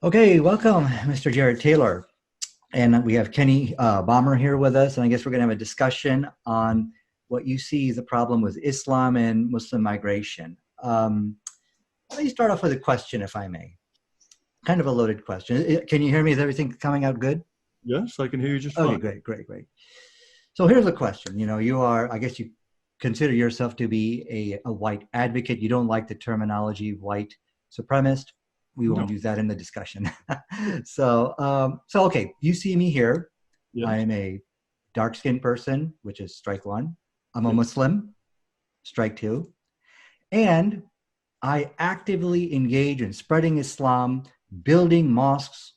Okay, welcome, Mr. Jared Taylor. And we have Kenny Bomber here with us. And I guess we're going to have a discussion on what you see as the problem with Islam and Muslim migration. Let me start off with a question, if I may. Kind of a loaded question. Can you hear me? Is everything coming out good? Yes, I can hear you just Okay, fine. great. So here's a question. You know, you are, I guess you consider yourself to be a white advocate. You don't like the terminology white supremacist. We won't No. use that in the discussion. So okay, you see me here. I Yes. am a dark-skinned person, which is strike one. I'm a Yes. Muslim, strike two. And I actively engage in spreading Islam, building mosques,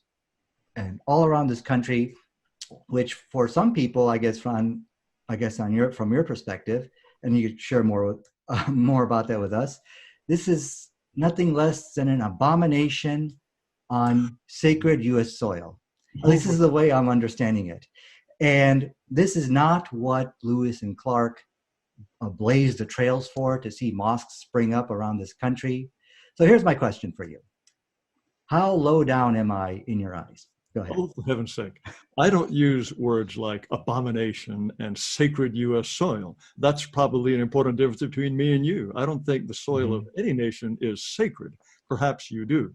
and all around this country, which for some people, from your perspective, and you could share more about that with us. This is nothing less than an abomination on sacred U.S. soil. At least this is the way I'm understanding it. And this is not what Lewis and Clark blazed the trails for, to see mosques spring up around this country. So here's my question for you. How low down am I in your eyes? Go ahead. Oh, for heaven's sake. I don't use words like abomination and sacred U.S. soil. That's probably an important difference between me and you. I don't think the soil of any nation is sacred. Perhaps you do.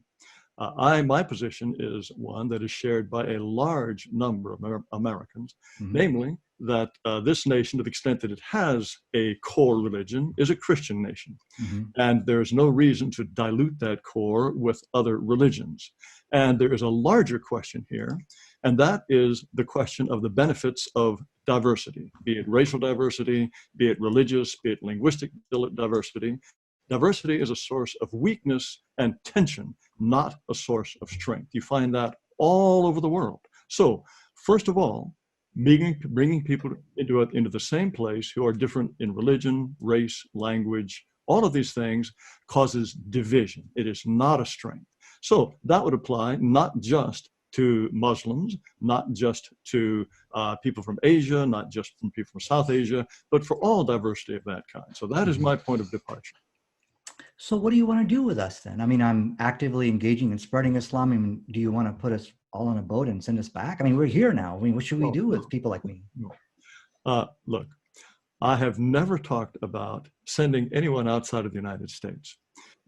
My position is one that is shared by a large number of Americans, namely that this nation, to the extent that it has a core religion, is a Christian nation. And there's no reason to dilute that core with other religions. And there is a larger question here, and that is the question of the benefits of diversity, be it racial diversity, be it religious, be it linguistic diversity. Diversity is a source of weakness and tension, not a source of strength. You find that all over the world. So, first of all, bringing people into the same place who are different in religion, race, language, all of these things causes division. It is not a strength. So that would apply not just to Muslims, not just to people from Asia, not just from people from South Asia, but for all diversity of that kind. So that is my point of departure. So what do you want to do with us then? I mean, I'm actively engaging in spreading Islam. I mean, do you want to put us all on a boat and send us back? I mean, we're here now. I mean, what should we do with people like me? Look, I have never talked about sending anyone outside of the United States.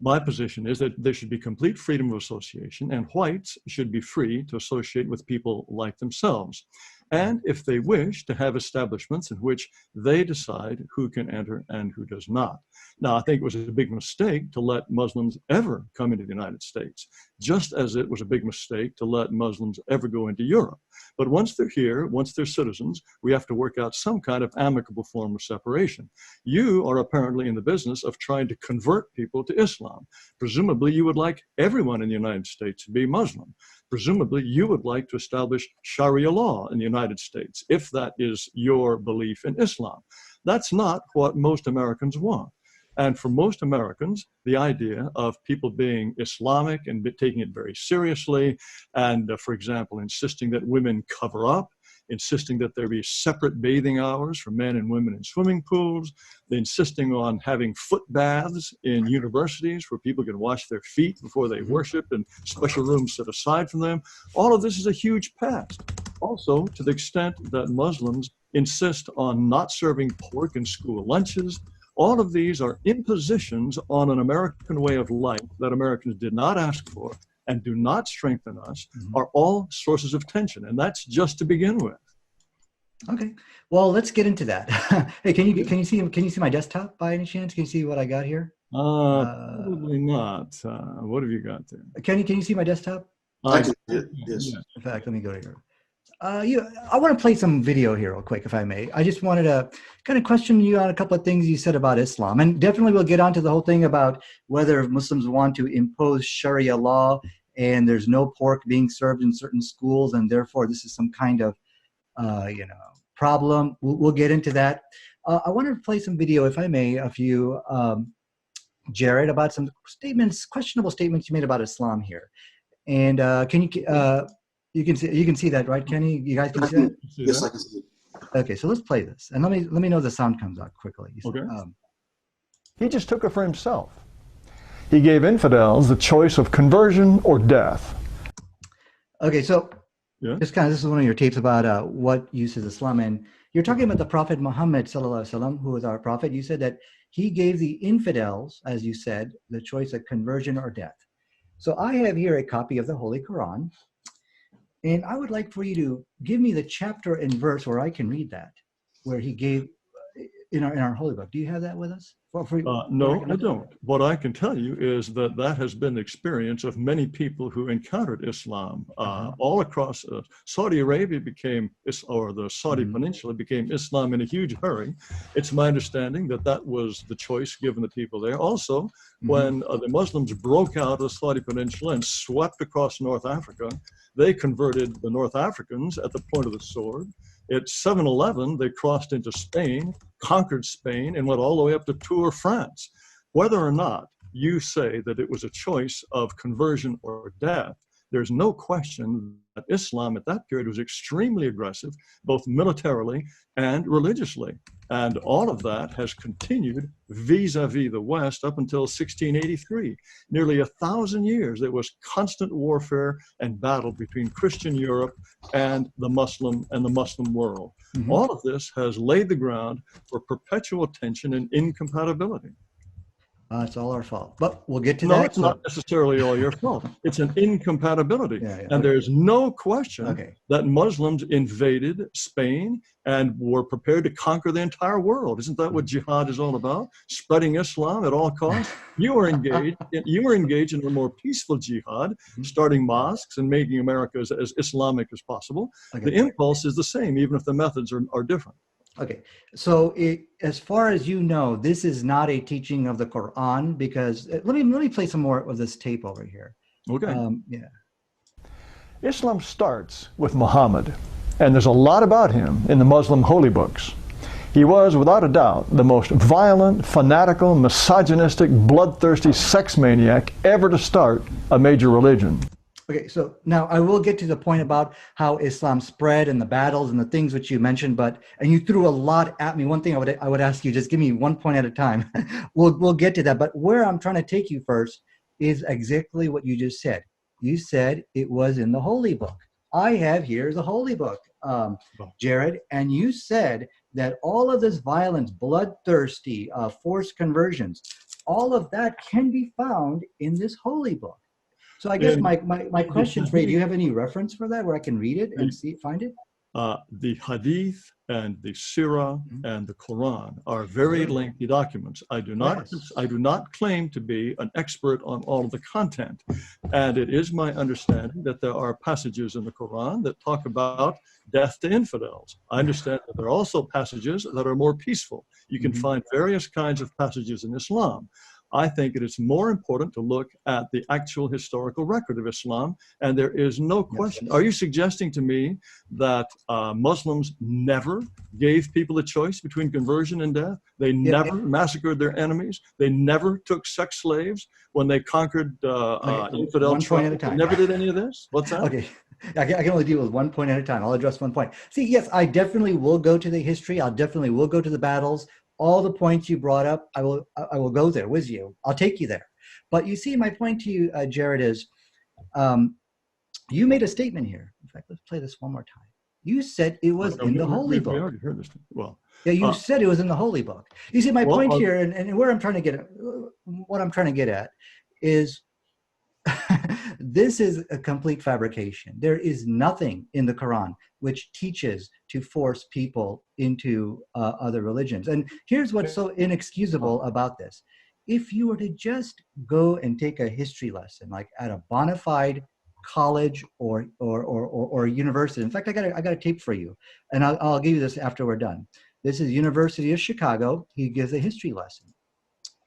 My position is that there should be complete freedom of association, and whites should be free to associate with people like themselves. And if they wish, to have establishments in which they decide who can enter and who does not. Now, I think it was a big mistake to let Muslims ever come into the United States, just as it was a big mistake to let Muslims ever go into Europe. But once they're here, once they're citizens, we have to work out some kind of amicable form of separation. You are apparently in the business of trying to convert people to Islam. Presumably, you would like everyone in the United States to be Muslim. Presumably, you would like to establish Sharia law in the United States, if that is your belief in Islam. That's not what most Americans want. And for most Americans, the idea of people being Islamic and taking it very seriously, and for example, insisting that women cover up, insisting that there be separate bathing hours for men and women in swimming pools, insisting on having foot baths in universities where people can wash their feet before they worship and special rooms set aside for them. All of this is a huge past. Also, to the extent that Muslims insist on not serving pork in school lunches, all of these are impositions on an American way of life that Americans did not ask for and do not strengthen us, are all sources of tension. And that's just to begin with. Okay, well, let's get into that. Hey, can you see my desktop by any chance? Can you see what I got here? Probably not. What have you got there? Can you see my desktop? I can see it, yes. In fact, let me go to here. I want to play some video here real quick, if I may. I just wanted to kind of question you on a couple of things you said about Islam. And definitely we'll get onto the whole thing about whether Muslims want to impose Sharia law and there's no pork being served in certain schools, and therefore this is some kind of, problem. We'll get into that. I wanted to play some video, if I may, of you, Jared, about some questionable statements you made about Islam here. And can you... You can see that, right, Kenny? You guys can see that? Yes, I can see it. Okay, so let's play this, and let me know the sound comes out quickly. Okay. He just took it for himself. He gave infidels the choice of conversion or death. Okay, so Yeah. this is one of your tapes about what use is Islam, and you're talking about the Prophet Muhammad sallallahu alaihi wasallam, who was our prophet. You said that he gave the infidels, as you said, the choice of conversion or death. So I have here a copy of the Holy Quran, and I would like for you to give me the chapter and verse where I can read that, where he gave in our holy book. Do you have that with us? No, I don't. What I can tell you is that that has been the experience of many people who encountered Islam all across. Saudi Arabia became, or the Saudi Peninsula became Islam in a huge hurry. It's my understanding that that was the choice given the people there. Also, when the Muslims broke out of the Saudi Peninsula and swept across North Africa, they converted the North Africans at the point of the sword. At 711, they crossed into Spain, conquered Spain, and went all the way up to Tours, France. Whether or not you say that it was a choice of conversion or death, there's no question that Islam at that period was extremely aggressive, both militarily and religiously. And all of that has continued vis-a-vis the West up until 1683. Nearly 1,000 years, there was constant warfare and battle between Christian Europe and the Muslim world. All of this has laid the ground for perpetual tension and incompatibility. It's all our fault, but we'll get to that. No, it's not necessarily all your fault. It's an incompatibility. And there's no question that Muslims invaded Spain and were prepared to conquer the entire world. Isn't that what jihad is all about? Spreading Islam at all costs? You were engaged in a more peaceful jihad, starting mosques and making America as Islamic as possible. The impulse is the same, even if the methods are different. Okay, so as far as you know, this is not a teaching of the Quran, because let me play some more of this tape over here. Okay. Islam starts with Muhammad, and there's a lot about him in the Muslim holy books. He was, without a doubt, the most violent, fanatical, misogynistic, bloodthirsty sex maniac ever to start a major religion. Okay, so now I will get to the point about how Islam spread and the battles and the things which you mentioned, and you threw a lot at me. One thing I would ask you, just give me 1 point at a time. We'll get to that, but where I'm trying to take you first is exactly what you just said. You said it was in the Holy Book. I have here the Holy Book, Jared, and you said that all of this violence, bloodthirsty, forced conversions, all of that can be found in this Holy Book. So I guess my question for you, do you have any reference for that where I can read it and find it? The Hadith and the Sirah and the Quran are very lengthy documents. I do not claim to be an expert on all of the content. And it is my understanding that there are passages in the Quran that talk about death to infidels. I understand that there are also passages that are more peaceful. You can find various kinds of passages in Islam. I think it is more important to look at the actual historical record of Islam, and there is no question. Are you suggesting to me that Muslims never gave people a choice between conversion and death? They never massacred their enemies? They never took sex slaves when they conquered infidel tribes? They never did any of this? What's that? Okay. I can only deal with 1 point at a time. I'll address 1 point. See, yes, I definitely will go to the history. I definitely will go to the battles. All the points you brought up, I will go there with you. I'll take you there. But you see, my point to you, Jared, is you made a statement here. In fact, let's play this one more time. You said it was in the Holy Book. We already heard this. Well, yeah, you said it was in the Holy Book. You see, my point here, and where I'm trying to get at, what I'm trying to get at is this is a complete fabrication. There is nothing in the Quran which teaches to force people into other religions. And here's what's so inexcusable about this. If you were to just go and take a history lesson, like at a bona fide college or university. In fact, I got a tape for you, and I'll give you this after we're done. This is University of Chicago. He gives a history lesson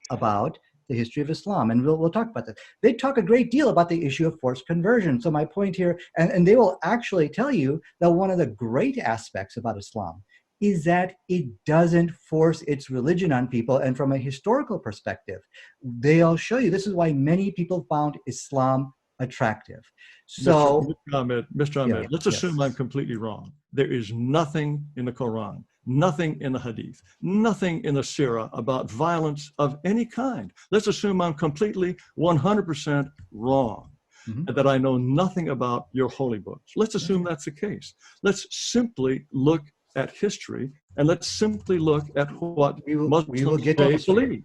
about the history of Islam, and we'll talk about that. They talk a great deal about the issue of forced conversion. So my point here, and they will actually tell you that one of the great aspects about Islam is that it doesn't force its religion on people. And from a historical perspective, they'll show you this is why many people found Islam attractive. So, Mr. Ahmed, let's assume I'm completely wrong. There is nothing in the Quran, nothing in the Hadith, nothing in the Sirah about violence of any kind. Let's assume I'm completely 100% wrong. Mhm. and that I know nothing about your holy books. Let's assume that's the case. Let's simply look at history, and let's simply look at what We will Muslims get to may history. believe.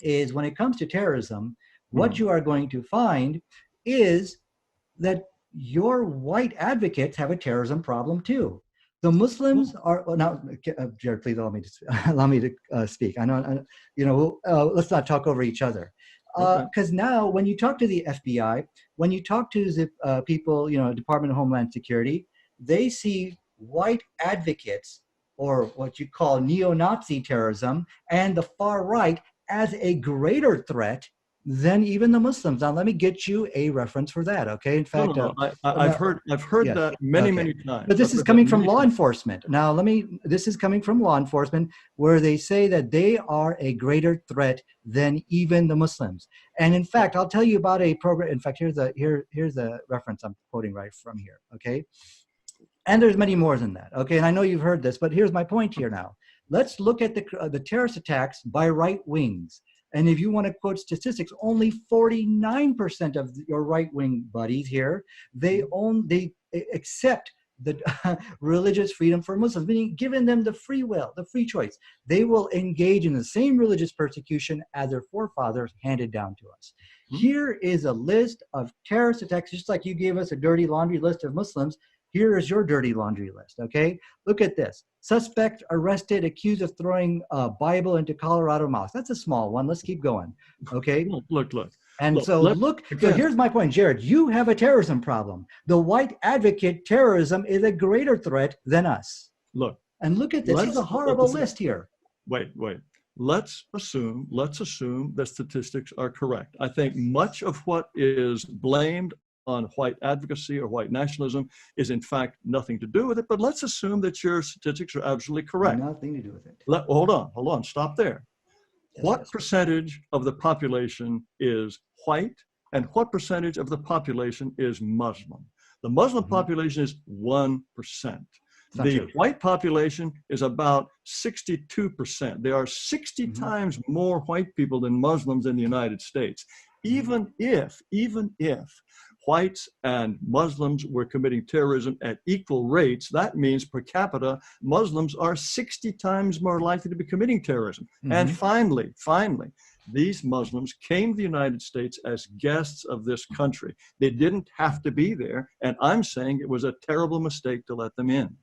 Is when it comes to terrorism, what Mhm. you are going to find is that your white advocates have a terrorism problem too. The Muslims are now. Jared, please allow me to allow me to speak. I know, let's not talk over each other. Okay. Because now, when you talk to the FBI, when you talk to the people, Department of Homeland Security, they see white advocates, or what you call neo-Nazi terrorism, and the far right as a greater threat than even the Muslims. Now, let me get you a reference for that. Okay. In No, fact, no, no. I've heard yes. that many, Okay. many times. But this I've is heard that coming from many law times. enforcement. Now, this is coming from law enforcement, where they say that they are a greater threat than even the Muslims. And in fact, I'll tell you about a program. In fact, here's a reference I'm quoting right from here. Okay. And there's many more than that. Okay. And I know you've heard this, but here's my point here now. Let's look at the terrorist attacks by right wings. And if you want to quote statistics, only 49% of your right wing buddies here, they accept the religious freedom for Muslims, meaning giving them the free will, the free choice. They will engage in the same religious persecution as their forefathers handed down to us. Here is a list of terrorist attacks, just like you gave us a dirty laundry list of Muslims. Here is your dirty laundry list, okay? Look at this. Suspect arrested, accused of throwing a Bible into Colorado mosque. That's a small one. Let's keep going, okay? Look. And so Again, here's my point, Jared. You have a terrorism problem. The white advocate terrorism is a greater threat than us. look. And look at this. It's a horrible list here. Wait. Let's assume that statistics are correct. I think much of what is blamed on white advocacy or white nationalism is in fact nothing to do with it, but let's assume that your statistics are absolutely correct. Nothing to do with it. Hold on, stop there. Yes, What yes. percentage of the population is white and what percentage of the population is Muslim? The Muslim population is 1%. The true. white population is about 62%. There are 60 times more white people than Muslims in the United States. Even if whites and Muslims were committing terrorism at equal rates, that means per capita, Muslims are 60 times more likely to be committing terrorism. And finally, these Muslims came to the United States as guests of this country. They didn't have to be there, and I'm saying it was a terrible mistake to let them in.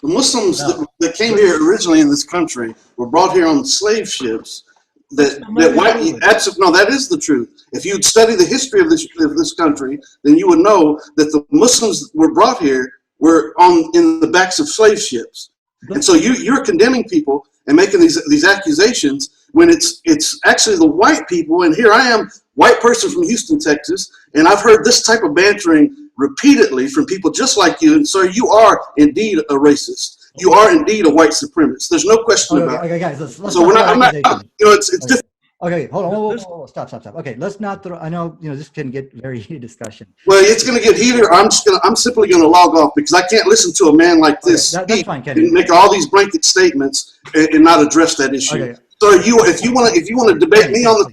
The Muslims that came here originally in this country were brought here on slave ships. That is the truth. If you'd study the history of this country, then you would know that the Muslims were brought here were in the backs of slave ships. And so you're condemning people and making these accusations when it's actually the white people. And here I am, white person from Houston, Texas, and I've heard this type of bantering repeatedly from people just like you. And so you are indeed a racist. You are indeed a white supremacist. There's no question about it. Okay, guys, let's So I'm not, it's okay. different. Okay, hold on. Whoa, stop. Okay, let's not throw. I know, this can get very heated discussion. Well, it's going to get heated. I'm simply going to log off because I can't listen to a man like this that's fine, Kenny. and make all these blanket statements and not address that issue. Okay. So if you want to debate Kenny, me on the.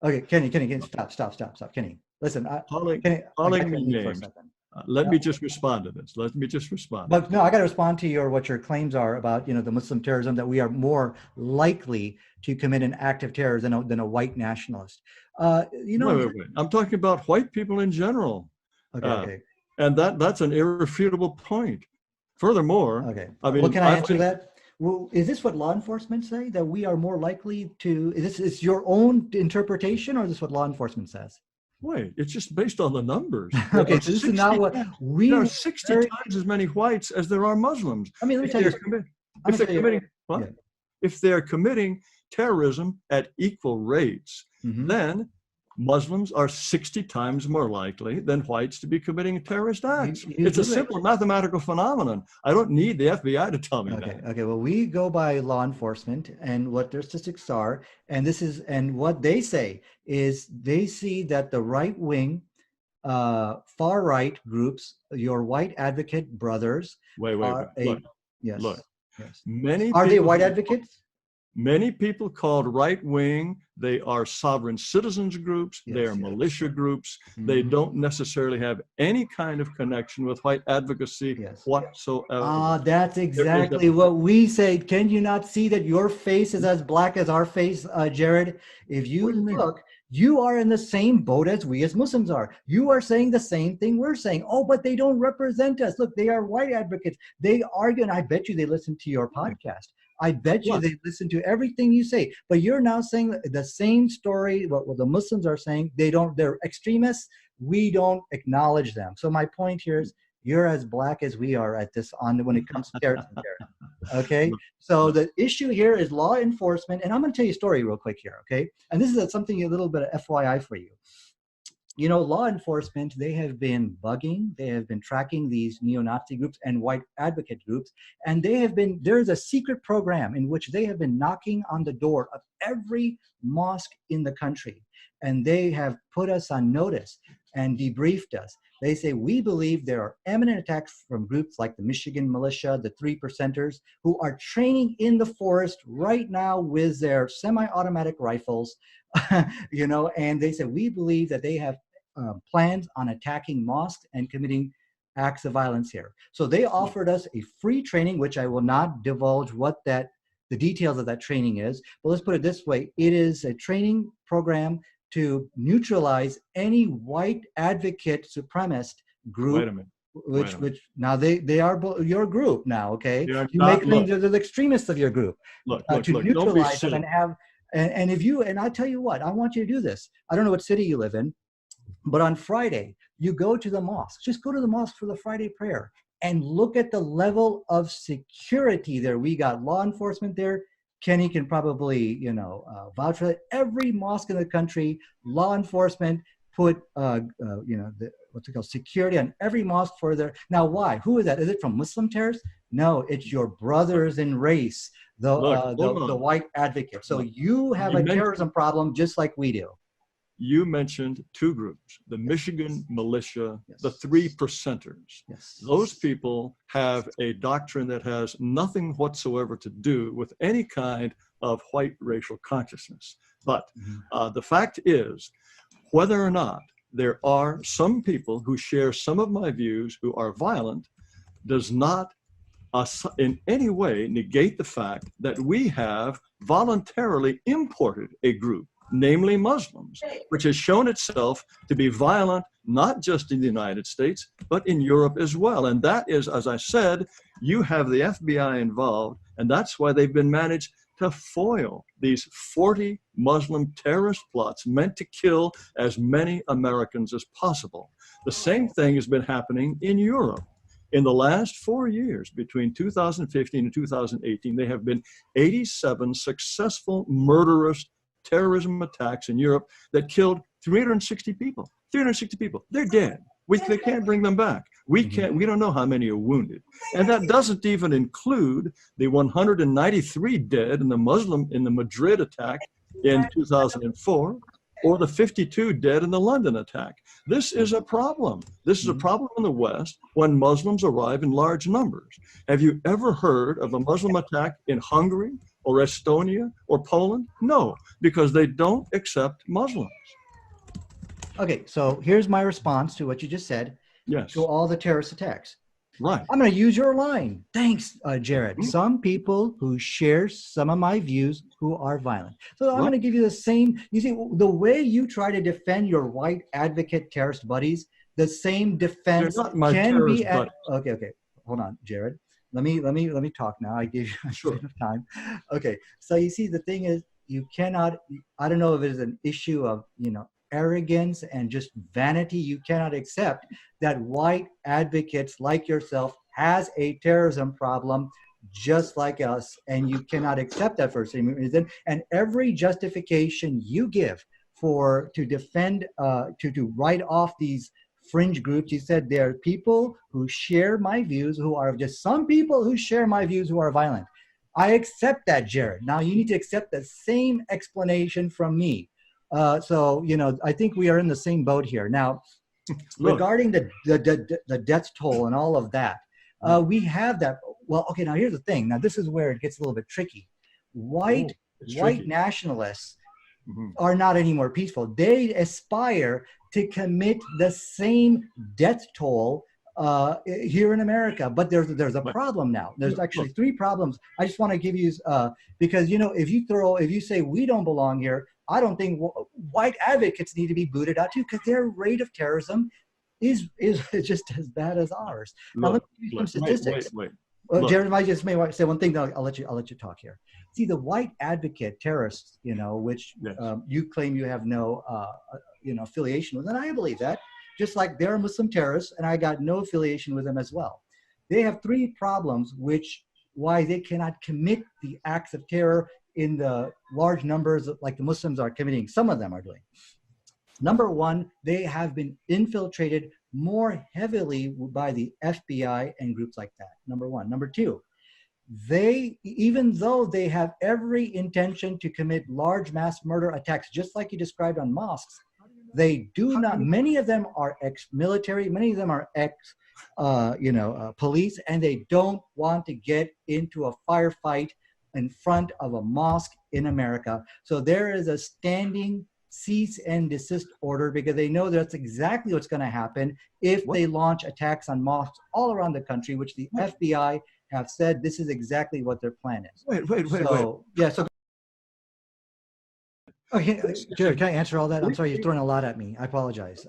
Okay, Kenny, stop, Kenny. Listen, let me just respond to this. But no, I got to respond to what your claims are about, the Muslim terrorism, that we are more likely to commit an act of terror than a white nationalist. Wait. I'm talking about white people in general. Okay. And that's an irrefutable point. Furthermore, okay. I mean, can I answer that? Well, is this what law enforcement say, that we are more likely to? Is this your own interpretation, or is this what law enforcement says? Wait, it's just based on the numbers. Okay, so this is not what we. There are 60 times as many whites as there are Muslims. I mean, let me tell you. If they're committing terrorism at equal rates, then Muslims are 60 times more likely than whites to be committing terrorist acts. It's a simple mathematical phenomenon. I don't need the FBI to tell me that. Okay. Well, we go by law enforcement and what their statistics are, and what they say is they see that the right wing, far right groups, your white advocate brothers, Wait. Look. Yes. Many are they people, white advocates? Many people called right-wing, they are sovereign citizens groups, they are militia groups. They don't necessarily have any kind of connection with white advocacy whatsoever. That's exactly what we say. Can you not see that your face is as black as our face, Jared? If you look, you are in the same boat as we as Muslims are. You are saying the same thing we're saying. Oh, but they don't represent us. Look, they are white advocates. They argue, and I bet you they listen to your podcast. I bet you they listen to everything you say, but you're now saying the same story. What the Muslims are saying, they're extremists. We don't acknowledge them. So my point here is you're as black as we are at this when it comes to terrorism. Okay. So the issue here is law enforcement. And I'm going to tell you a story real quick here. Okay. And this is something, a little bit of FYI for you. You know, law enforcement, they have been bugging, they have been tracking these neo-Nazi groups and white advocate groups, and there's a secret program in which they have been knocking on the door of every mosque in the country, and they have put us on notice and debriefed us. They say, we believe there are imminent attacks from groups like the Michigan militia, the 3%ers, who are training in the forest right now with their semi-automatic rifles, you know, and they said, we believe that they have plans on attacking mosques and committing acts of violence here. So they offered us a free training, which I will not divulge the details of that training is, but let's put it this way. It is a training program to neutralize any white advocate supremacist group. Wait a minute. Which now they are your group now, okay? You make claims they're the extremists of your group. Look, neutralize them and have. And I'll tell you what, I want you to do this. I don't know what city you live in, but on Friday, you go to the mosque. Just go to the mosque for the Friday prayer and look at the level of security there. We got law enforcement there. Kenny can probably, vouch for that. Every mosque in the country, law enforcement put, security on every mosque for their. Now, why? Who is that? Is it from Muslim terrorists? No, it's your brothers in race. The white advocate. So you have a terrorism problem just like we do. You mentioned two groups, the Michigan militia, the 3%ers. Yes. Those people have a doctrine that has nothing whatsoever to do with any kind of white racial consciousness. But the fact is, whether or not there are some people who share some of my views who are violent does not in any way negate the fact that we have voluntarily imported a group, namely Muslims, which has shown itself to be violent, not just in the United States, but in Europe as well. And that is, as I said, you have the FBI involved, and that's why they've been managed to foil these 40 Muslim terrorist plots meant to kill as many Americans as possible. The same thing has been happening in Europe. In the last 4 years, between 2015 and 2018, there have been 87 successful murderous terrorism attacks in Europe that killed 360 people. 360 people. They're dead. They can't bring them back. We don't know how many are wounded. And that doesn't even include the 193 dead in the Madrid attack in 2004. Or the 52 dead in the London attack. This is a problem. This is a problem in the West when Muslims arrive in large numbers. Have you ever heard of a Muslim attack in Hungary or Estonia or Poland? No, because they don't accept Muslims. Okay, so here's my response to what you just said. Yes. To all the terrorist attacks. Right. I'm going to use your line. Thanks, Jared. Some people who share some of my views who are violent. So I'm going to give you the same. You see, the way you try to defend your white advocate terrorist buddies, the same defense can be. Okay. Hold on, Jared. Let me talk now. I gave you enough time. Okay. So you see, the thing is, you cannot. I don't know if it is an issue of arrogance and just vanity. You cannot accept that white advocates like yourself has a terrorism problem just like us, and you cannot accept that for some reason. And every justification you give to defend, to write off these fringe groups, you said there are people who share my views who are just some people who share my views who are violent. I accept that, Jared. Now you need to accept the same explanation from me. So, I think we are in the same boat here. Now, regarding the death toll and all of that, we have that. Well, okay, now here's the thing. Now, this is where it gets a little bit tricky. white it's white tricky. nationalists Mhm. are not any more peaceful. They aspire to commit the same death toll here in America. But there's a But problem now. There's look, actually three problems. I just want to give you because if you say we don't belong here, I don't think white advocates need to be booted out too, because their rate of terrorism is just as bad as ours. Now let look, me give you some look, statistics. wait. Well, Look. Jared, I just may want to say one thing. Though I'll let you talk here. See, the white advocate terrorists, which Yes. you claim you have no, affiliation with, and I believe that. Just like they're Muslim terrorists, and I got no affiliation with them as well. They have three problems, why they cannot commit the acts of terror in the large numbers like the Muslims are committing. Some of them are doing. Number one, they have been infiltrated more heavily by the FBI and groups like that. Number one. Number two, even though they have every intention to commit large mass murder attacks, just like you described on mosques, they do not. Many of them are ex-military. Many of them are police, and they don't want to get into a firefight in front of a mosque in America. So there is a standing cease and desist order, because they know that's exactly what's going to happen if they launch attacks on mosques all around the country, which the FBI have said this is exactly what their plan is. Wait. Yeah, so okay, Jared, can I answer all that? I'm sorry, you're throwing a lot at me. I apologize.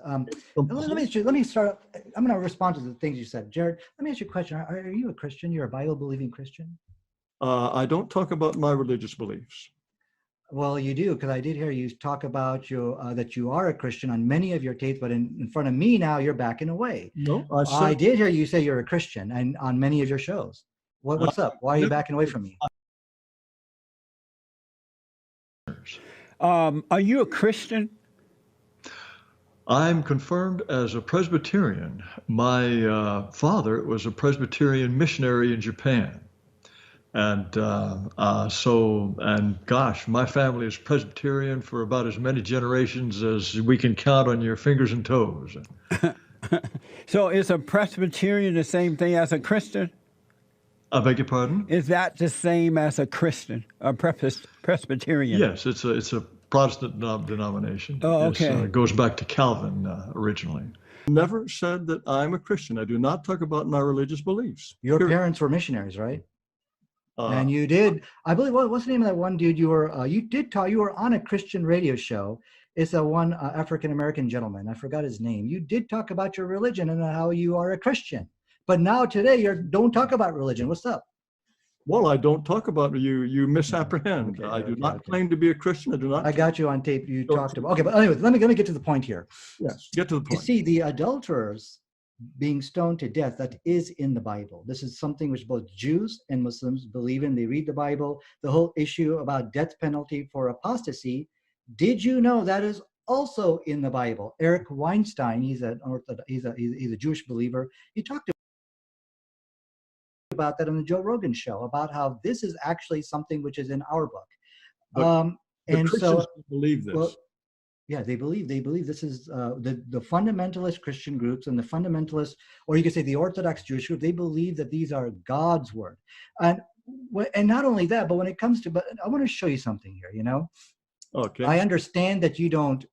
Let me start. I'm going to respond to the things you said. Jared, let me ask you a question. Are you a Christian? You're a Bible-believing Christian? I don't talk about my religious beliefs. Well, you do, because I did hear you talk about that you are a Christian on many of your tapes, but in front of me now, you're backing away. No, I did hear you say you're a Christian, and on many of your shows. What's up? Why are you backing away from me? Are you a Christian? I'm confirmed as a Presbyterian. My father was a Presbyterian missionary in Japan. And gosh, my family is Presbyterian for about as many generations as we can count on your fingers and toes. So is a Presbyterian the same thing as a Christian? I beg your pardon? Is that the same as a Christian, a Presbyterian? Yes, it's a Protestant denomination. Oh, okay. It goes back to Calvin originally. Never said that I'm a Christian. I do not talk about my religious beliefs. Your parents were missionaries, right? And you did, I believe, what's the name of that one dude you were on a Christian radio show. It's a one African-American gentleman. I forgot his name. You did talk about your religion and how you are a Christian. But now today, don't talk about religion. What's up? Well, I don't talk about you misapprehend. I do not claim to be a Christian. I do not. I got you on tape. You talked about, okay, but anyways, let me get to the point here. Yes, get to the point. You see, the adulterers being stoned to death, that is in the Bible. This is something which both Jews and Muslims believe in. They read the Bible. The whole issue about death penalty for apostasy, did you know that is also in the Bible? Eric Weinstein, he's a Jewish believer. He talked about that on the Joe Rogan show, about how this is actually something which is in our book. And Christians believe this. Well, yeah, they believe this is the fundamentalist Christian groups and the fundamentalist, or you could say the Orthodox Jewish group. They believe that these are God's word, and not only that, but when it comes to, but I want to show you something here. Okay. I understand that you don't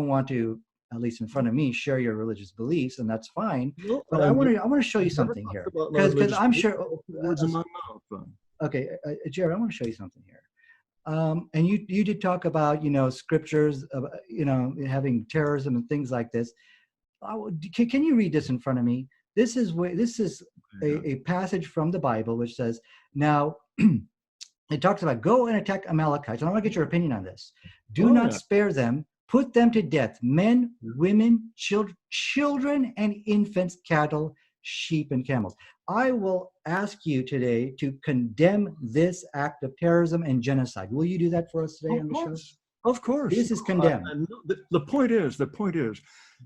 want to, at least in front of me, share your religious beliefs, and that's fine. No, but I want to show you something here, because I'm sure. Words in my mouth. Okay, Jared, I want to show you something here. And you did talk about scriptures, having terrorism and things like this. Can you read this in front of me? This is a passage from the Bible which says, now it talks about go and attack Amalekites. And I want to get your opinion on this. Do not spare them. Put them to death, men, women, children and infants, cattle, sheep, and camels. I will ask you today to condemn this act of terrorism and genocide. Will you do that for us today on the show? Of course. This is condemned. The point is,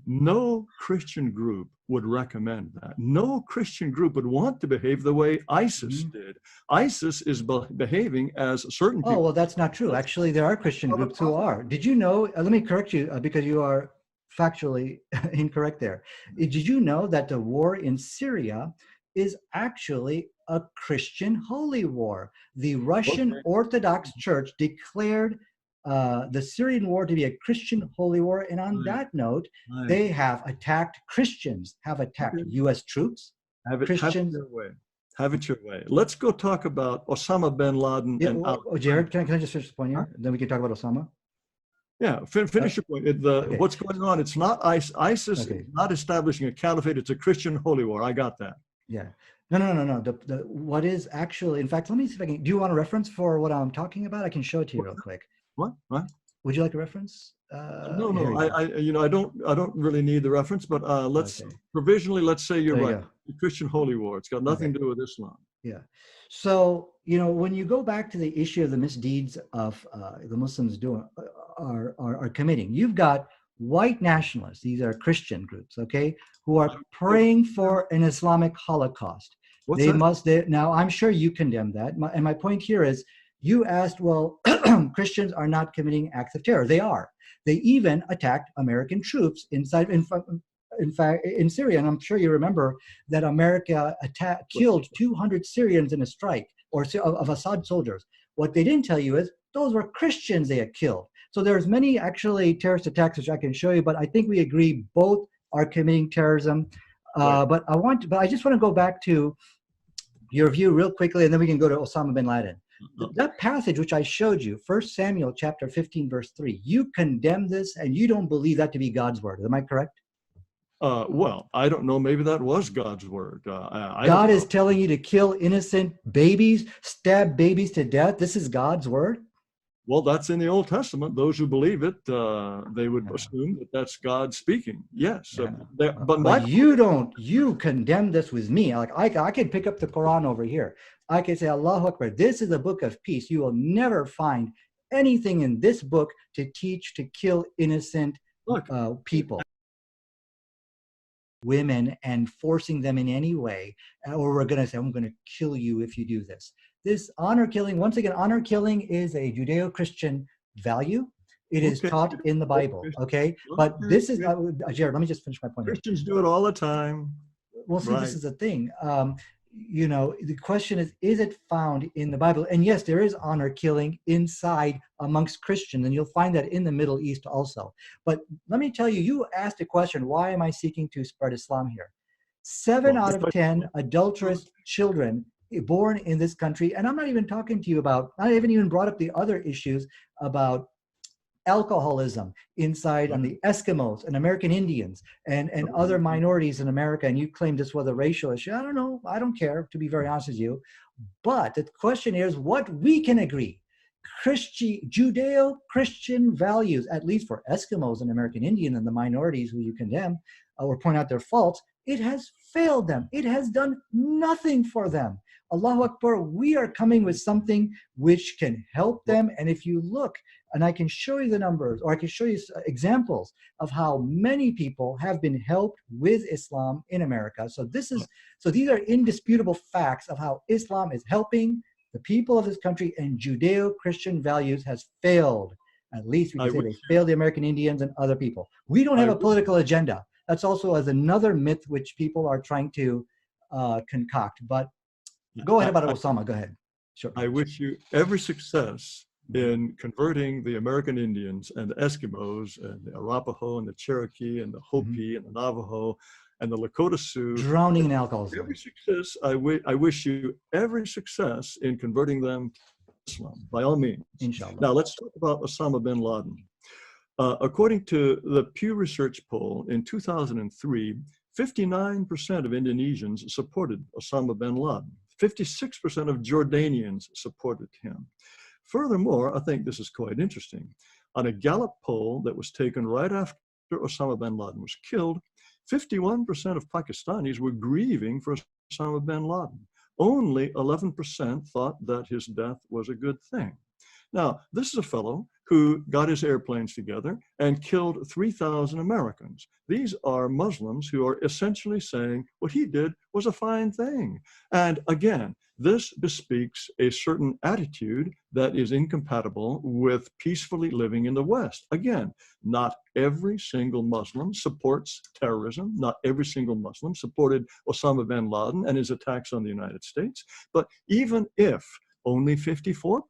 no Christian group would recommend that. No Christian group would want to behave the way ISIS did. ISIS is behaving as certain people. Oh, well, that's not true. Actually, there are Christian groups who are. Did you know, let me correct you because you are factually incorrect there. Did you know that the war in Syria is actually a Christian holy war. The Russian Okay. Orthodox Church declared the Syrian war to be a Christian holy war. And on Right. that note, Right. they have attacked Christians, have attacked Okay. U.S. troops, Have it Christians. your way. Have it your way. Let's go talk about Osama bin Laden Yeah, and Jared, can I just finish the point here? Then we can talk about Osama. Yeah, finish your point. Okay. What's going on? It's not ISIS Okay. is not establishing a caliphate. It's a Christian holy war. I got that. Yeah. No. What is actually, in fact, let me see if I can. Do you want a reference for what I'm talking about? I can show it to you real quick. What? Would you like a reference? No. Here you go. I don't really need the reference, but let's Okay. provisionally, let's say you're There you right. go. The Christian holy war. It's got nothing Okay. to do with Islam. Yeah. So, when you go back to the issue of the misdeeds of the Muslims are committing, you've got white nationalists, these are Christian groups, okay, who are praying for an Islamic Holocaust. What's They that? must, now I'm sure you condemn that. And my point here is, you asked, well, Christians are not committing acts of terror. They are. They even attacked American troops in fact, in Syria. And I'm sure you remember that America killed 200 Syrians in a strike, or of Assad soldiers. What they didn't tell you is those were Christians they had killed. So there's many actually terrorist attacks, which I can show you, but I think we agree both are committing terrorism. Right. But I just want to go back to your view real quickly, and then we can go to Osama bin Laden. That passage which I showed you, 1 Samuel chapter 15, verse 3, you condemn this and you don't believe that to be God's word. Am I correct? Well, I don't know. Maybe that was God's word. God is telling you to kill innocent babies, stab babies to death. This is God's word? Well, that's in the Old Testament. Those who believe it, they would assume that that's God speaking. Yes. Yeah. But you condemn this with me. Like I could pick up the Quran over here. I could say, Allahu Akbar, this is a book of peace. You will never find anything in this book to teach to kill innocent people, women, and forcing them in any way. Or we're going to say, I'm going to kill you if you do this. This honor killing, once again, honor killing is a Judeo-Christian value. It is taught in the Bible, okay? But this is, Jared, let me just finish my point. Christians do it all the time. Well, see, this is the thing. The question is it found in the Bible? And yes, there is honor killing inside amongst Christians, and you'll find that in the Middle East also. But let me tell you, you asked a question, why am I seeking to spread Islam here? 7 out of 10 adulterous children born in this country, and I'm not even talking to you about, I haven't even brought up the other issues about alcoholism inside on the Eskimos and American Indians and other minorities in America, and you claim this was a racial issue. I don't know. I don't care, to be very honest with you. But the question is what we can agree. Judeo-Christian values, at least for Eskimos and American Indian and the minorities who you condemn or point out their faults, it has failed them. It has done nothing for them. Allahu Akbar, we are coming with something which can help them. And if you look, and I can show you the numbers, or I can show you examples of how many people have been helped with Islam in America. So these are indisputable facts of how Islam is helping the people of this country, and Judeo-Christian values has failed. At least we can say they failed the American Indians and other people. We don't have a political agenda. That's also as another myth which people are trying to concoct. But go ahead about Osama. Go ahead. Sure. I wish you every success in converting the American Indians and the Eskimos and the Arapaho and the Cherokee and the Hopi and the Navajo and the Lakota Sioux. Drowning in alcoholism. Every success, I wish you every success in converting them to Islam, by all means. Inshallah. Now let's talk about Osama bin Laden. According to the Pew Research poll in 2003, 59% of Indonesians supported Osama bin Laden. 56% of Jordanians supported him. Furthermore, I think this is quite interesting. On a Gallup poll that was taken right after Osama bin Laden was killed, 51% of Pakistanis were grieving for Osama bin Laden. Only 11% thought that his death was a good thing. Now, this is a fellow who got his airplanes together and killed 3,000 Americans. These are Muslims who are essentially saying what he did was a fine thing. And again, this bespeaks a certain attitude that is incompatible with peacefully living in the West. Again, not every single Muslim supports terrorism. Not every single Muslim supported Osama bin Laden and his attacks on the United States. But even if only 54%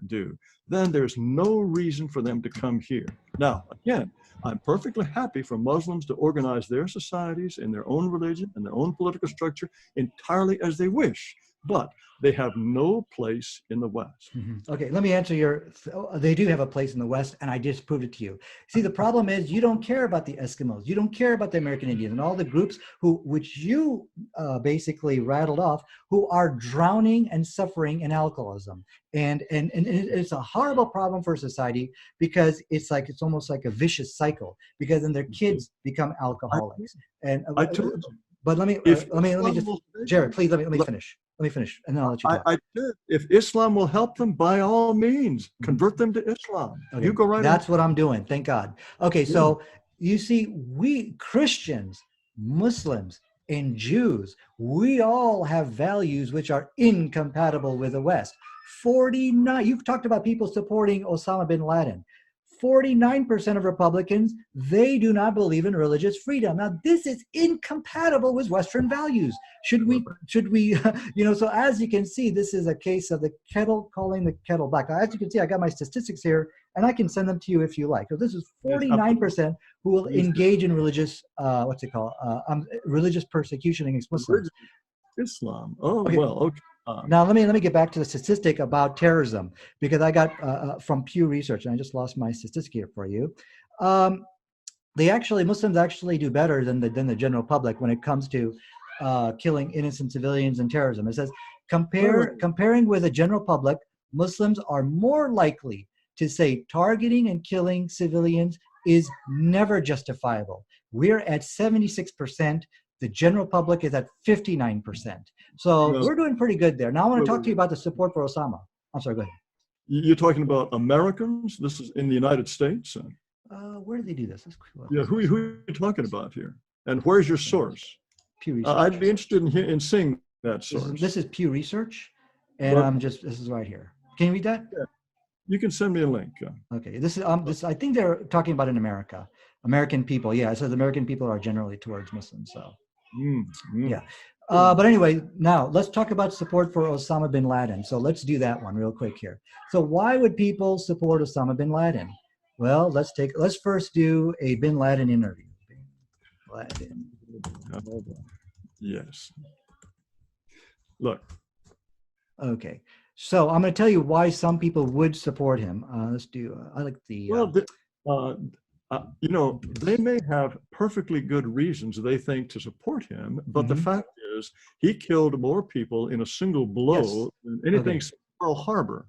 do, then there's no reason for them to come here. Now, again, I'm perfectly happy for Muslims to organize their societies in their own religion and their own political structure entirely as they wish, but they have no place in the West. Okay, let me answer they do have a place in the West, and I just proved it to you. See, the problem is you don't care about the Eskimos, you don't care about the American Indians and all the groups which you basically rattled off, who are drowning and suffering in alcoholism. And it's a horrible problem for society, because it's almost like a vicious cycle, because then their kids become alcoholics. But let me just, Jared, please let me finish. Let me finish, and then I'll let you talk. I did. If Islam will help them, by all means, convert them to Islam. Okay. You go right. That's what I'm doing. Thank God. Okay, so you see, we Christians, Muslims, and Jews, we all have values which are incompatible with the West. 49. You've talked about people supporting Osama bin Laden. 49% of Republicans, they do not believe in religious freedom. Now, this is incompatible with Western values. Should we, so as you can see, this is a case of the kettle calling the kettle black. Now, as you can see, I got my statistics here, and I can send them to you if you like. So this is 49% who will engage in religious, religious persecution against Muslims. Islam. Oh, okay. Well, okay. Now let me get back to the statistic about terrorism, because I got from Pew Research, and I just lost my statistic here for you. Muslims actually do better than the general public when it comes to killing innocent civilians and terrorism. It says comparing with the general public, Muslims are more likely to say targeting and killing civilians is never justifiable. We're at 76%. The general public is at 59%. So we're doing pretty good there. Now I want to talk to you about the support for Osama. I'm sorry, go ahead. You're talking about Americans? This is in the United States? Where do they do this? Yeah, who are you talking about here? And where's your source? Pew Research. I'd be interested in seeing that source. This is Pew Research, and this is right here. Can you read that? Yeah. You can send me a link. Okay, this is I think they're talking about in America. American people, yeah. It says American people are generally towards Muslims, so. Yeah. But anyway, now let's talk about support for Osama bin Laden. So let's do that one real quick here. So why would people support Osama bin Laden? Well, let's first do a bin Laden interview. Bin Laden. Yes. Look. Okay. So I'm going to tell you why some people would support him. Let's do. I like the. They may have perfectly good reasons, they think, to support him, but the fact is he killed more people in a single blow than anything since Pearl Harbor.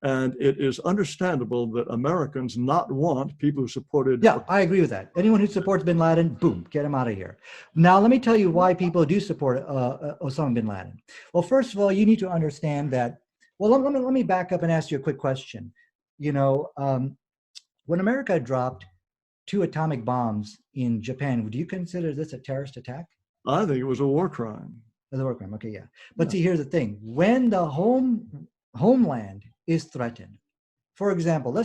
And it is understandable that Americans not want people who supported. Yeah, I agree with that. Anyone who supports bin Laden, boom, get him out of here. Now, let me tell you why people do support Osama bin Laden. Well, first of all, you need to understand that. Well, let me back up and ask you a quick question. When America dropped 2 atomic bombs in Japan, would you consider this a terrorist attack? I think it was a war crime. It was a war crime, okay, yeah. But see, here's the thing. When the homeland is threatened, for example,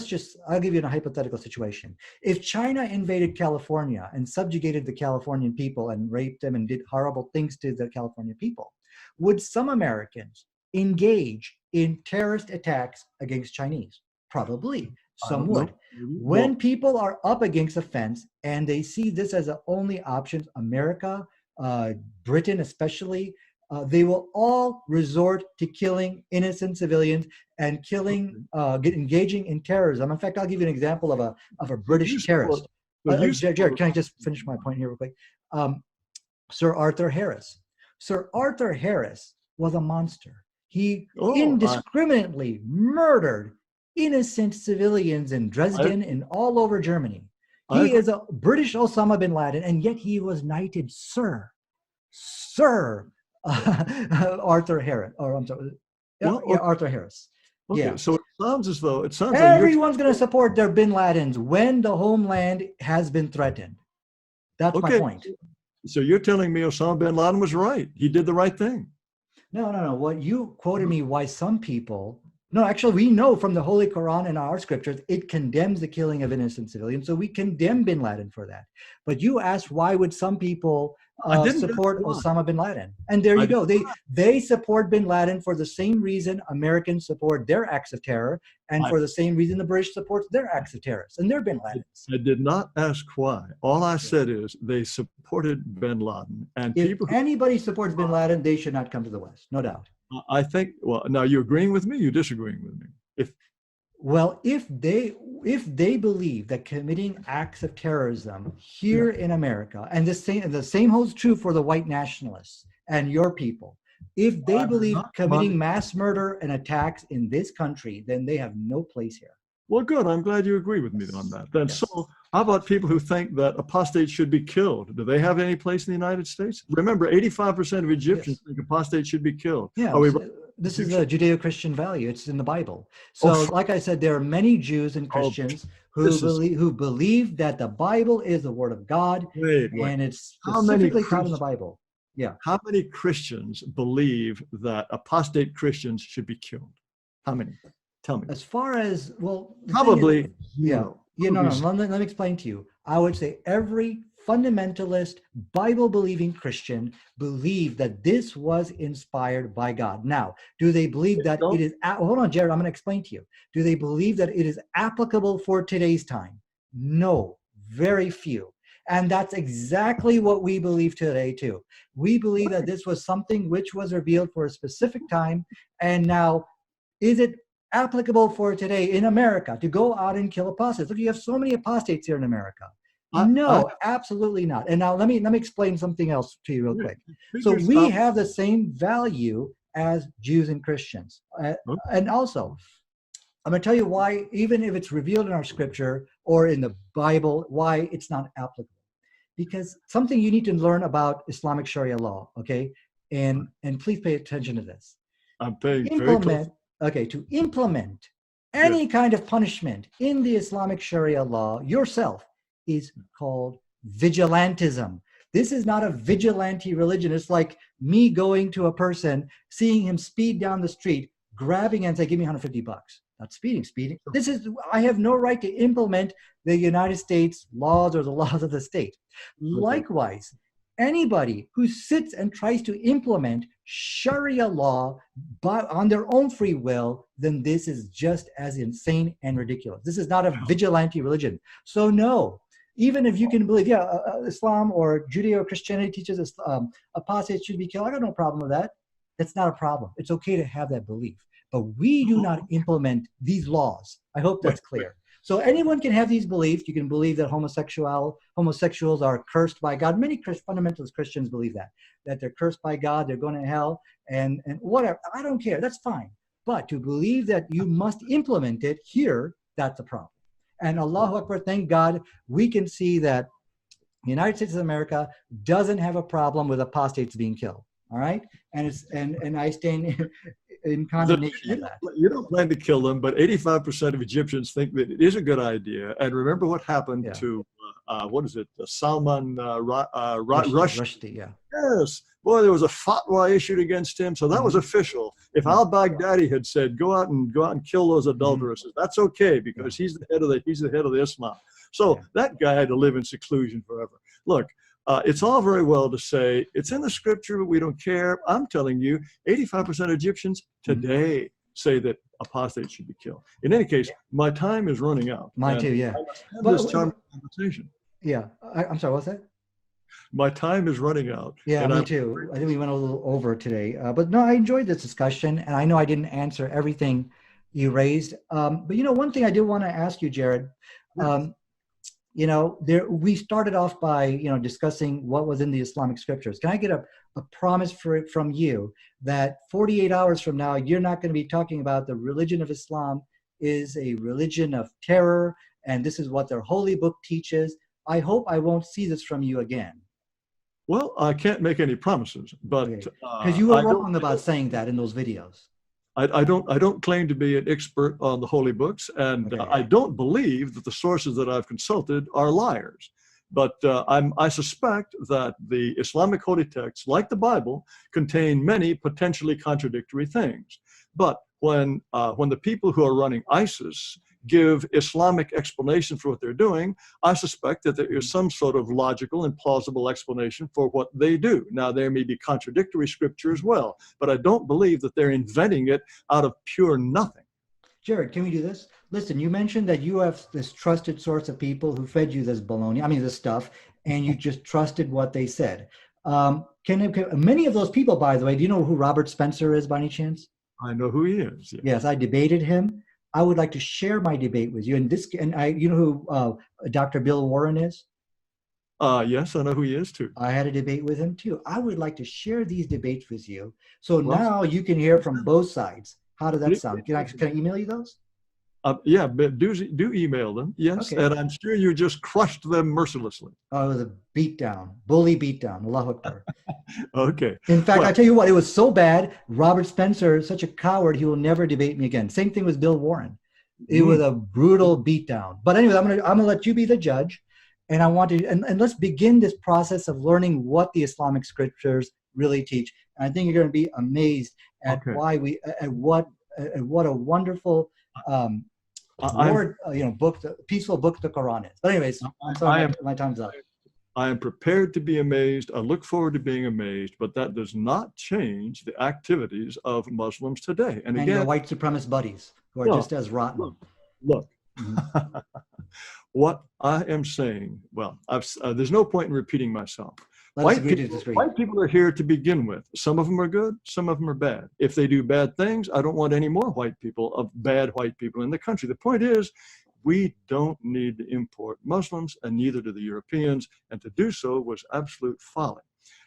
I'll give you a hypothetical situation. If China invaded California and subjugated the Californian people and raped them and did horrible things to the Californian people, would some Americans engage in terrorist attacks against Chinese? Probably. Some would. When people are up against a fence and they see this as the only option, America, Britain especially, they will all resort to killing innocent civilians and engaging in terrorism. In fact, I'll give you an example of a British terrorist. Jared, can I just finish my point here real quick? Sir Arthur Harris. Sir Arthur Harris was a monster. He indiscriminately murdered innocent civilians in Dresden and all over Germany. He is a British Osama bin Laden, and yet he was knighted Sir Arthur Harris. Arthur Harris. Okay, Yeah. so it sounds like you're Everyone's going to support their bin Ladens when the homeland has been threatened. That's my okay. point. So you're telling me Osama bin Laden was right. He did the right thing. No. What you quoted me, why some people, no, actually, we know from the Holy Quran and our scriptures, it condemns the killing of innocent civilians. So we condemn bin Laden for that. But you asked, why would some people I didn't support ask why. Osama bin Laden? And there you go. They support bin Laden for the same reason Americans support their acts of terror, and for the same reason the British supports their acts of terrorists and their bin Ladens. I did not ask why. All I said is they supported bin Laden. And If people, anybody supports bin Laden, they should not come to the West, no doubt. I think, well, now you're agreeing with me, you're disagreeing with me. If they believe that committing acts of terrorism here in America, and the same holds true for the white nationalists and your people, if they believe committing mass murder and attacks in this country, then they have no place here. Well, good. I'm glad you agree with me on that. Then, Yes. so how about people who think that apostates should be killed? Do they have any place in the United States? Remember, 85% of Egyptians think apostates should be killed. Yeah, this is a Judeo-Christian value. It's in the Bible. So, like I said, there are many Jews and Christians who believe that the Bible is the Word of God, and it's specifically taught in the Bible. Yeah. How many Christians believe that apostate Christians should be killed? How many? Tell me. As far as, well, Probably. No, let me explain to you. I would say every fundamentalist, Bible-believing Christian believe that this was inspired by God. Now, do they believe that it is, hold on, Jared, I'm going to explain to you. Do they believe that it is applicable for today's time? No, very few. And that's exactly what we believe today, too. We believe that this was something which was revealed for a specific time. And now, is it applicable for today in America to go out and kill apostates? Look, you have so many apostates here in America. No, absolutely not. And now let me explain something else to you real quick. So we have the same value as Jews and Christians. And also, I'm going to tell you why, even if it's revealed in our scripture or in the Bible, why it's not applicable. Because something you need to learn about Islamic Sharia law, okay? And please pay attention to this. I'm paying very close. Okay, to implement any kind of punishment in the Islamic Sharia law yourself is called vigilantism. This is not a vigilante religion. It's like me going to a person, seeing him speed down the street, grabbing and say, give me $150. Not speeding. This is, I have no right to implement the United States laws or the laws of the state. Likewise, anybody who sits and tries to implement Sharia law on their own free will, then this is just as insane and ridiculous. This is not a vigilante religion. So no, even if you can believe, Islam or Judeo-Christianity teaches us apostates should be killed, I got no problem with that. That's not a problem. It's okay to have that belief. But we do not implement these laws. I hope that's clear. So anyone can have these beliefs. You can believe that homosexuals are cursed by God. Many fundamentalist Christians believe that they're cursed by God, they're going to hell, and whatever. I don't care. That's fine. But to believe that you must implement it here, that's a problem. And Allahu Akbar, thank God, we can see that the United States of America doesn't have a problem with apostates being killed. All right? And I stand in condemnation of that. You don't plan to kill them, but 85% of Egyptians think that it is a good idea. And remember what happened to, Salman Rushdie. Yeah. Yes. Boy, there was a fatwa issued against him. So that was official. If al-Baghdadi had said, go out and kill those adulteresses, that's okay because he's the head of the Islam. So that guy had to live in seclusion forever. Look, it's all very well to say it's in the scripture, but we don't care. I'm telling you, 85% of Egyptians today say that apostates should be killed. In any case, my time is running out. Mine too, yeah. This charming conversation. Yeah, I'm sorry, what's that? My time is running out. Yeah, me too. I think we went a little over today. But no, I enjoyed this discussion, and I know I didn't answer everything you raised. But one thing I did want to ask you, Jared, we started off by, discussing what was in the Islamic scriptures. Can I get a promise from you that 48 hours from now, you're not going to be talking about the religion of Islam is a religion of terror, and this is what their holy book teaches? I hope I won't see this from you again. Well, I can't make any promises, but because you were wrong about saying that in those videos. I don't claim to be an expert on the holy books, and Okay. I don't believe that the sources that I've consulted are liars. But I suspect that the Islamic holy texts, like the Bible, contain many potentially contradictory things. But when the people who are running ISIS give Islamic explanation for what they're doing, I suspect that there is some sort of logical and plausible explanation for what they do. Now, there may be contradictory scripture as well, but I don't believe that they're inventing it out of pure nothing. Jared, can we do this? Listen, you mentioned that you have this trusted source of people who fed you this baloney, this stuff, and you just trusted what they said. Can many of those people, by the way, do you know who Robert Spencer is by any chance? I know who he is. Yeah. Yes, I debated him. I would like to share my debate with you. You know who Dr. Bill Warren is? Yes, I know who he is too. I had a debate with him too. I would like to share these debates with you. So now you can hear from both sides. How does that sound? Can I email you those? Yeah, but do email them. Yes, Okay. and I'm sure you just crushed them mercilessly. Oh, it was a beatdown, bully beatdown. Allahu Akbar. Okay. In fact, I tell you what, it was so bad. Robert Spencer is such a coward, he will never debate me again. Same thing with Bill Warren. It was a brutal beatdown. But anyway, I'm gonna let you be the judge, and I want to and let's begin this process of learning what the Islamic scriptures really teach. And I think you're going to be amazed at what a wonderful book, peaceful book the Quran is. But anyways, I'm sorry, my time's up. I am prepared to be amazed. I look forward to being amazed, but that does not change the activities of Muslims today. And again, your white supremacist buddies who are just as rotten. Look. What I am saying, there's no point in repeating myself. White people are here to begin with. Some of them are good, some of them are bad. If they do bad things, I don't want any more bad white people in the country. The point is, we don't need to import Muslims, and neither do the Europeans, and to do so was absolute folly.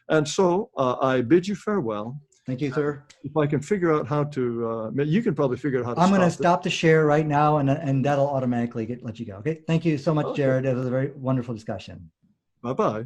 And so I bid you farewell. Thank you, sir. If I can figure out how to, you can probably figure out how to I'm going to stop the share right now, and that'll automatically let you go. Okay. Thank you so much, Jared. It was a very wonderful discussion. Bye-bye.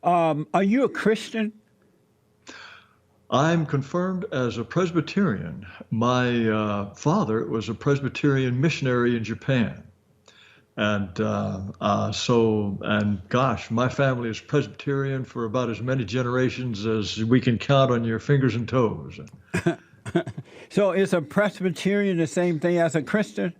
Are you a Christian? I'm confirmed as a Presbyterian. My father was a Presbyterian missionary in Japan. And gosh, my family is Presbyterian for about as many generations as we can count on your fingers and toes. So is a Presbyterian the same thing as a Christian?